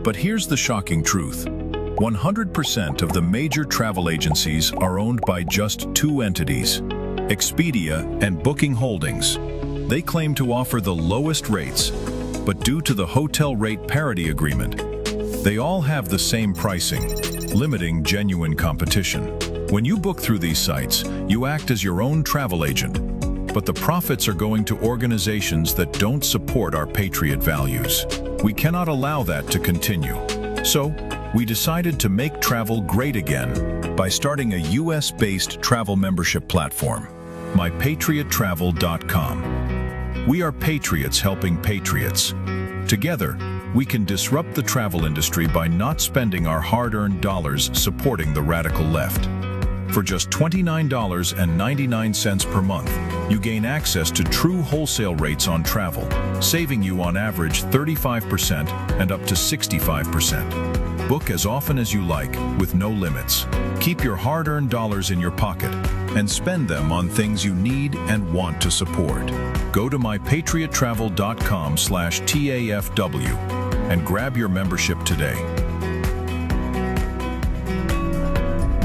But here's the shocking truth. 100% of the major travel agencies are owned by just two entities, Expedia and Booking Holdings. They claim to offer the lowest rates, but due to the hotel rate parity agreement, they all have the same pricing, limiting genuine competition. When you book through these sites, you act as your own travel agent, but the profits are going to organizations that don't support our patriot values. We cannot allow that to continue. So, we decided to make travel great again by starting a US-based travel membership platform, mypatriottravel.com. We are patriots helping patriots. Together, we can disrupt the travel industry by not spending our hard-earned dollars supporting the radical left. For just $29.99 per month, you gain access to true wholesale rates on travel, saving you on average 35% and up to 65%. Book as often as you like, with no limits. Keep your hard-earned dollars in your pocket and spend them on things you need and want to support. Go to mypatriottravel.com/TAFW and grab your membership today.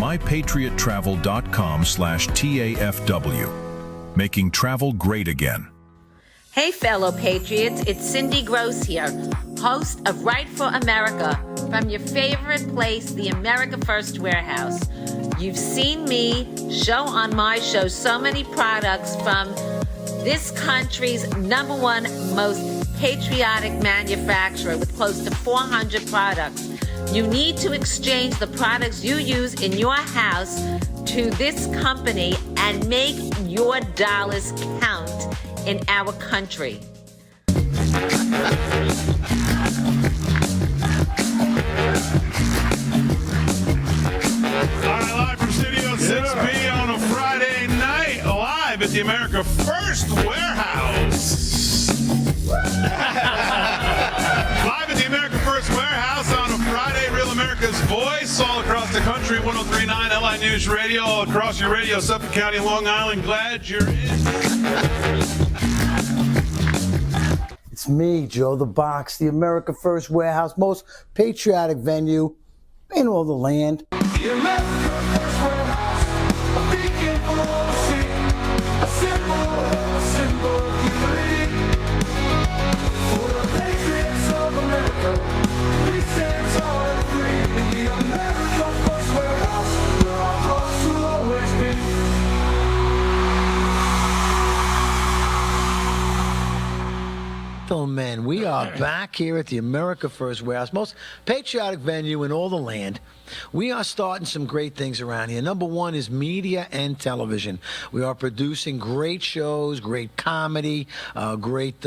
mypatriottravel.com/TAFW, making travel great again. Hey, fellow patriots, it's Cindy Gross here, host of Right for America from your favorite place, the America First Warehouse. You've seen me show on my show so many products from this country's #1 most patriotic manufacturer with close to 400 products. You need to exchange the products you use in your house to this company and make your dollars count in our country. the America First Warehouse. Live at the America First Warehouse on a Friday, Real America's Voice, all across the country, 103.9 LI News Radio, all across your radio, Suffolk County, Long Island. Glad you're in. It's me, Joe the Box, the America First Warehouse, most patriotic venue in all the land. The America First Warehouse, a beacon for all to see, a symbol of unity. For the patriots of America, we stand tall and free. In the America First Warehouse, where our hearts will always be. Gentlemen, we are back here at the America First Warehouse, most patriotic venue in all the land. We are starting some great things around here. Number one is media and television. We are producing great shows, great comedy, great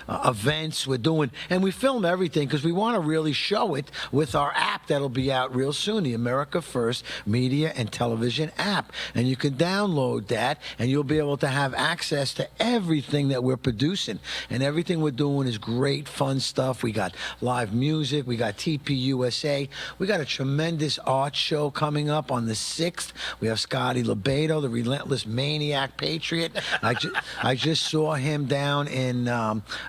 events. We're doing, and we film everything because we want to really show it with our app that'll be out real soon, the America First Media and Television app. And you can download that, and you'll be able to have access to everything that we're producing. And everything we're doing is great, fun stuff. We got live music. We got TPUSA. We got a tremendous art show coming up on the 6th. We have Scotty Lebedo, the relentless maniac patriot. I just saw him down in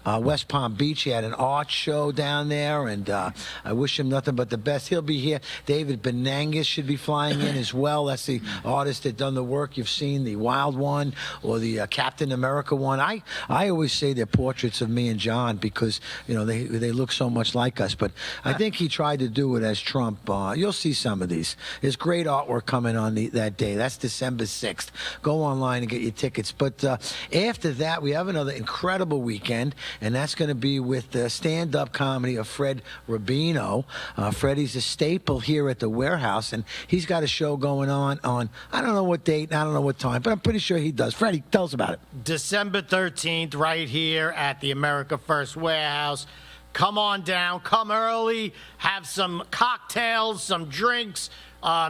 West Palm Beach. He had an art show down there, and I wish him nothing but the best. He'll be here. David Benangas should be flying in as well. That's the artist that done the work you've seen, the Wild One or the Captain America one. I always say they're portraits of me and John because, you know, they look so much like us. But I think he tried to do it as Trump. You'll see some of these. There's great artwork coming on that day. That's December 6th. Go online and get your tickets. But after that, we have another incredible weekend, and that's going to be with the stand-up comedy of Fred Rubino. Freddie's a staple here at the Warehouse, and he's got a show going on I don't know what date, I don't know what time, but I'm pretty sure he does. Freddie, tell us about it. December 13th, right here at the America First Warehouse. Come on down, come early, have some cocktails, some drinks,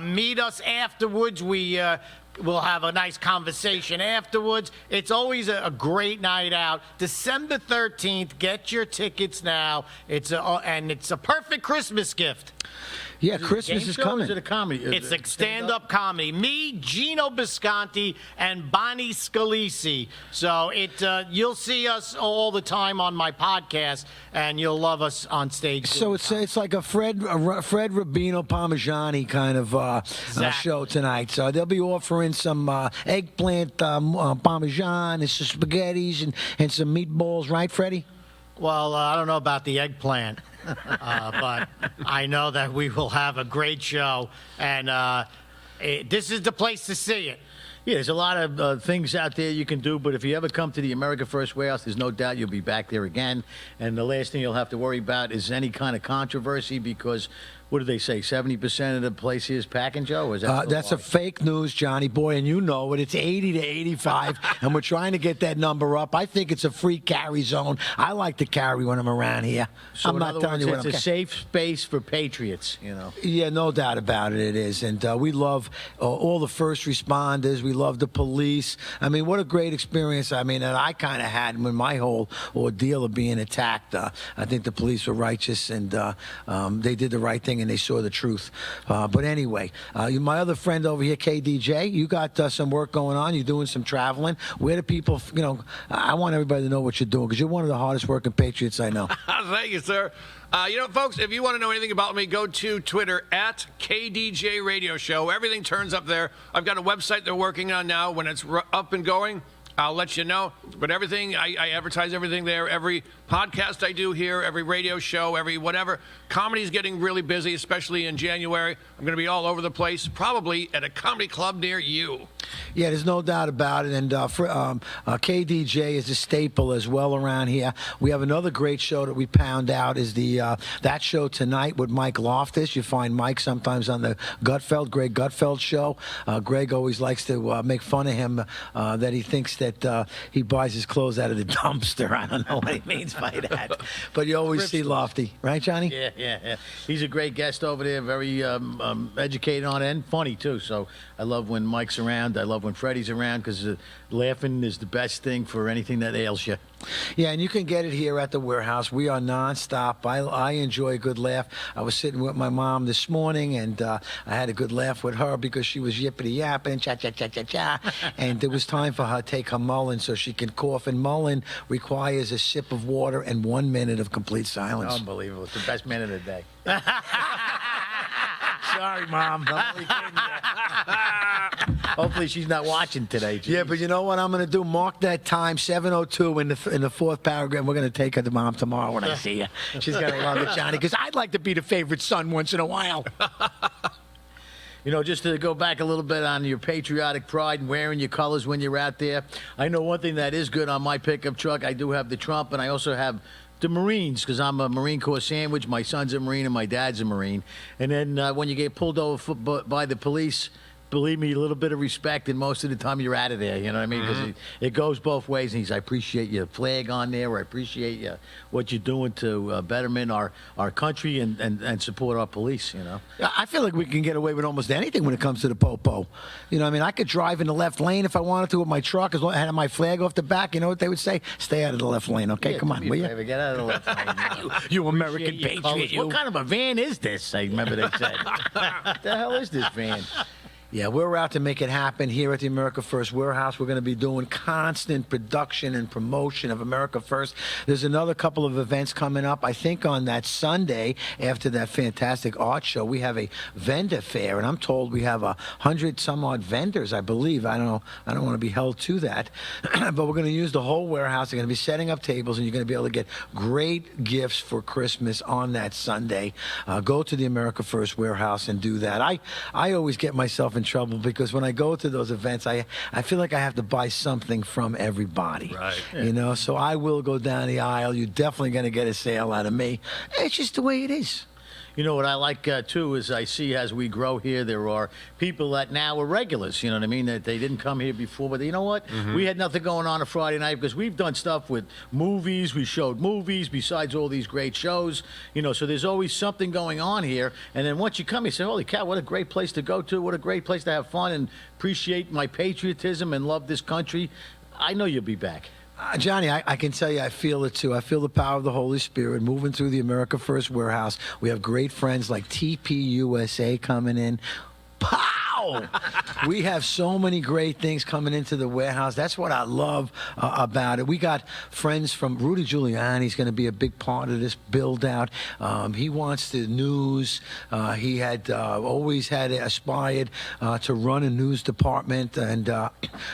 meet us afterwards. We'll have a nice conversation afterwards. It's always a great night out. December 13th, get your tickets now. It's a perfect Christmas gift. Yeah, Christmas is coming. Is it a comedy? It's a stand-up comedy. Me, Gino Bisconti, and Bonnie Scalisi. So you'll see us all the time on my podcast, and you'll love us on stage. So it's like a Fred Rubino Parmigiani kind of show tonight. So they'll be offering some eggplant Parmesan and some spaghettis and some meatballs, right, Freddie? Well, I don't know about the eggplant. But I know that we will have a great show, and this is the place to see it. Yeah, there's a lot of things out there you can do, but if you ever come to the America First Warehouse, there's no doubt you'll be back there again. And the last thing you'll have to worry about is any kind of controversy because, what do they say, 70% of the place here is packing, Joe? Or is that that's a fake news, Johnny boy, and you know it. It's 80 to 85, and we're trying to get that number up. I think it's a free carry zone. I like to carry when I'm around here. So I'm in not other telling words, you what it's a safe space for patriots, you know. Yeah, no doubt about it. It is, and we love all the first responders. We love the police. I mean, what a great experience. I mean, that I kind of had when my whole ordeal of being attacked. I think the police were righteous, and they did the right thing, and they saw the truth. But anyway, my other friend over here, KDJ, you got some work going on. You're doing some traveling. Where do people, I want everybody to know what you're doing because you're one of the hardest working patriots I know. Thank you, sir. Folks, if you want to know anything about me, go to Twitter at KDJ Radio Show. Everything turns up there. I've got a website they're working on now. When it's up and going, I'll let you know. But everything, I advertise everything there. Every podcast I do here, every radio show, every whatever. Comedy's getting really busy, especially in January. I'm going to be all over the place, probably at a comedy club near you. Yeah, there's no doubt about it. And KDJ is a staple as well around here. We have another great show that we pound out is that show tonight with Mike Loftus. You find Mike sometimes on the Greg Gutfeld show. Greg always likes to make fun of him that he thinks that he buys his clothes out of the dumpster. I don't know what he means by that. But you always see Lofty. Right, Johnny? Yeah. He's a great guest over there, very educated on it and funny, too. So I love when Mike's around. I love when when Freddie's around because laughing is the best thing for anything that ails you. Yeah, and you can get it here at the warehouse. We are nonstop. I enjoy a good laugh. I was sitting with my mom this morning, and I had a good laugh with her because she was yippity yapping, cha cha cha cha cha, and it was time for her to take her Mullen so she can cough. And Mullen requires a sip of water and 1 minute of complete silence. Unbelievable! It's the best minute of the day. Sorry, Mom. I'm only kidding you. Hopefully she's not watching today. Geez. Yeah, but you know what I'm going to do? Mark that time, 7:02 in the fourth paragraph. We're going to take her to Mom tomorrow when I see her. She's going to love it, Johnny, because I'd like to be the favorite son once in a while. You know, just to go back a little bit on your patriotic pride and wearing your colors when you're out there, I know one thing that is good on my pickup truck. I do have the Trump, and I also have the Marines, because I'm a Marine Corps sandwich. My son's a Marine and my dad's a Marine. And then when you get pulled over by the police, believe me, a little bit of respect, and most of the time you're out of there. You know what I mean? Because it goes both ways. And I appreciate your flag on there. Or I appreciate what you're doing to betterment our country and support our police. You know. I feel like we can get away with almost anything when it comes to the popo. You know, what I mean, I could drive in the left lane if I wanted to with my truck, as long as I had my flag off the back. You know what they would say? Stay out of the left lane, okay? Yeah, Come on, will you? Get out of the left lane. You American patriot. You. What kind of a van is this? I remember they said. What the hell is this van? Yeah, we're out to make it happen here at the America First Warehouse. We're going to be doing constant production and promotion of America First. There's another couple of events coming up. I think on that Sunday, after that fantastic art show, we have a vendor fair, and I'm told we have 100-some-odd vendors, I believe. I don't know. I don't want to be held to that. But we're going to use the whole warehouse. They're going to be setting up tables, and you're going to be able to get great gifts for Christmas on that Sunday. Go to the America First Warehouse and do that. I always get myself in trouble because when I go to those events, I feel like I have to buy something from everybody. Right. You know, so I will go down the aisle. You're definitely going to get a sale out of me. It's just the way it is. You know what I like, too, is I see as we grow here, there are people that now are regulars, you know what I mean, that they didn't come here before. But you know what? We had nothing going on Friday night because we've done stuff with movies. We showed movies besides all these great shows. You know, so there's always something going on here. And then once you come, you say, holy cow, what a great place to go to. What a great place to have fun and appreciate my patriotism and love this country. I know you'll be back. Johnny, I can tell you I feel it too. I feel the power of the Holy Spirit moving through the America First Warehouse. We have great friends like TPUSA coming in. Pow! We have so many great things coming into the warehouse. That's what I love about it. We got friends from Rudy Giuliani's going to be a big part of this build out. He wants the news. He had always had aspired to run a news department, and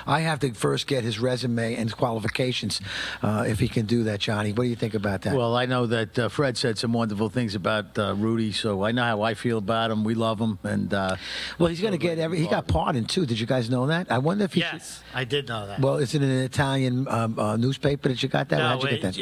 I have to first get his resume and qualifications if he can do that. Johnny, what do you think about that? Well, I know that Fred said some wonderful things about Rudy, so I know how I feel about him. We love him, and well, he's going to get he got pardoned too. Did you guys know that? I wonder if he. Yes, I did know that. Well, is it an Italian newspaper that you got that? No, How'd you get that?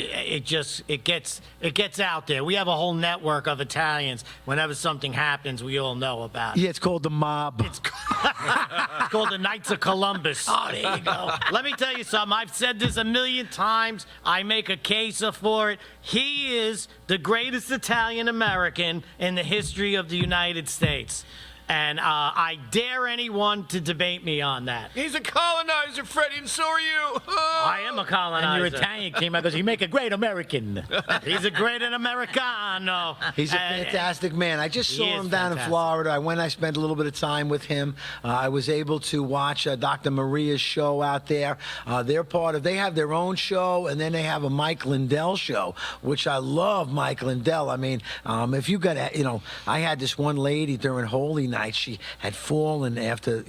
it gets out there. We have a whole network of Italians. Whenever something happens, we all know about it. Yeah, it's called the mob. It's called the Knights of Columbus. Oh, there you go. Let me tell you something. I've said this a million times. I make a case for it. He is the greatest Italian American in the history of the United States. And I dare anyone to debate me on that. He's a colonizer, Freddie, and so are you. I am a colonizer. and your Italian came out because he make a great American. He's a great Americano. He's a fantastic man. I just saw He him is down fantastic. in Florida. I spent a little bit of time with him. I was able to watch Dr. Maria's show out there. They have their own show, and then they have a Mike Lindell show, which I love Mike Lindell. I mean, if you got, I had this one lady during Holy Night. She had fallen after,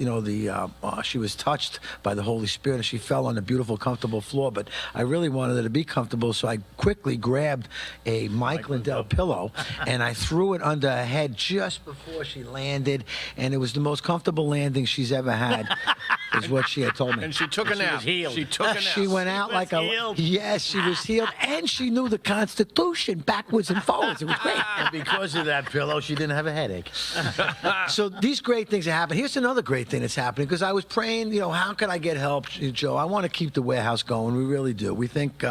she was touched by the Holy Spirit, and she fell on a beautiful, comfortable floor. But I really wanted her to be comfortable, so I quickly grabbed a Mike Lindell pillow, and I threw it under her head just before she landed, and it was the most comfortable landing she's ever had, is what she had told me. And she took a nap. She took a nap. She went out like healed. Yes, she was healed, and she knew the Constitution backwards and forwards. It was great. And because of that pillow, she didn't have a headache. So these great things are happening. Here's another great thing that's happening, because I was praying, how can I get help, Joe? I want to keep the warehouse going. We really do. We think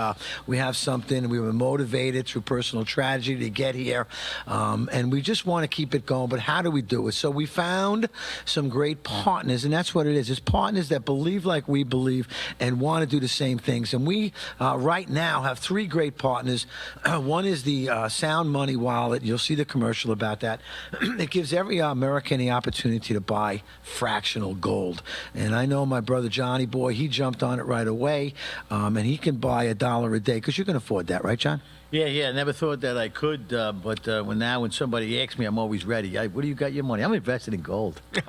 we have something, and we were motivated through personal tragedy to get here, and we just want to keep it going. But how do we do it? So we found some great partners, and that's what it is. It's partners partners that believe like we believe and want to do the same things. And we right now have 3 great partners. One is the Sound Money Wallet. You'll see the commercial about that. It gives every American the opportunity to buy fractional gold. And I know my brother Johnny Boy, he jumped on it right away, and he can buy $1 a day because you can afford that, right, John? Yeah. I never thought that I could, but when somebody asks me, I'm always ready. Where do you got your money? I'm invested in gold. You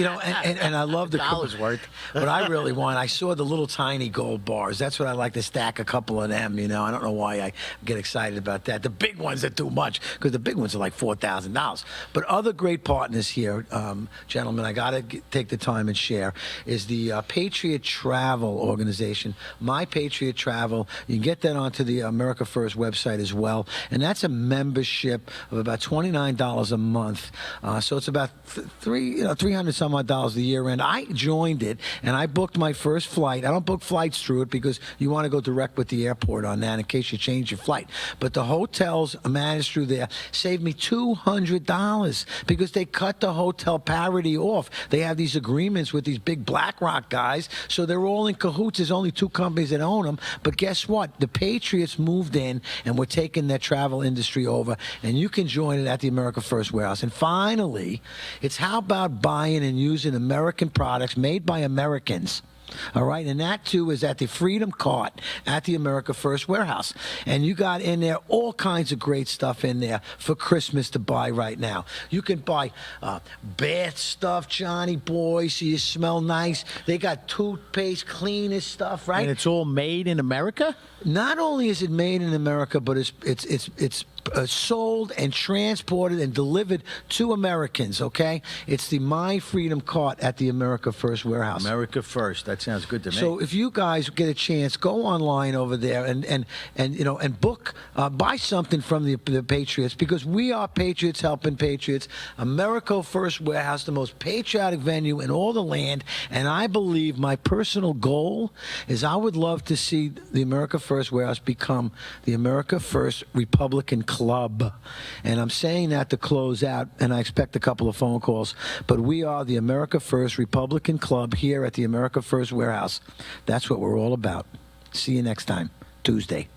know, and I love the $1 worth. What I really want, I saw the little tiny gold bars. That's what I like to stack a couple of them. You know, I don't know why I get excited about that. The big ones are too much because the big ones are like $4,000. But other great partners here, gentlemen, I got to take the time and share, is the Patriot Travel Organization. My Patriot Travel. You can get that onto the America First website as well, and that's a membership of about $29 a month. So it's about $300 some odd dollars a year. And I joined it, and I booked my first flight. I don't book flights through it because you want to go direct with the airport on that in case you change your flight. But the hotels managed through there saved me $200 because they cut the hotel parity off. They have these agreements with these big BlackRock guys, so they're all in cahoots. There's only 2 companies that own them. But guess what? The Patriots moved in, and we're taking their travel industry over, and you can join it at the America First Warehouse. And finally, it's how about buying and using American products made by Americans? All right, and that too is at the Freedom Cart at the America First Warehouse. And you got in there all kinds of great stuff in there for Christmas to buy right now. You can buy bath stuff, Johnny Boy, so you smell nice. They got toothpaste, cleanest stuff, right? And it's all made in America? Not only is it made in America, but it's sold and transported and delivered to Americans, okay? It's the My Freedom Cart at the America First Warehouse. America First. That sounds good to me. So if you guys get a chance, go online over there and book, buy something from the Patriots, because we are Patriots helping Patriots. America First Warehouse, the most patriotic venue in all the land. And I believe my personal goal is I would love to see the America First Warehouse become the America First Republican Club. And I'm saying that to close out, and I expect a couple of phone calls, but we are the America First Republican Club here at the America First Warehouse. That's what we're all about. See you next time, Tuesday.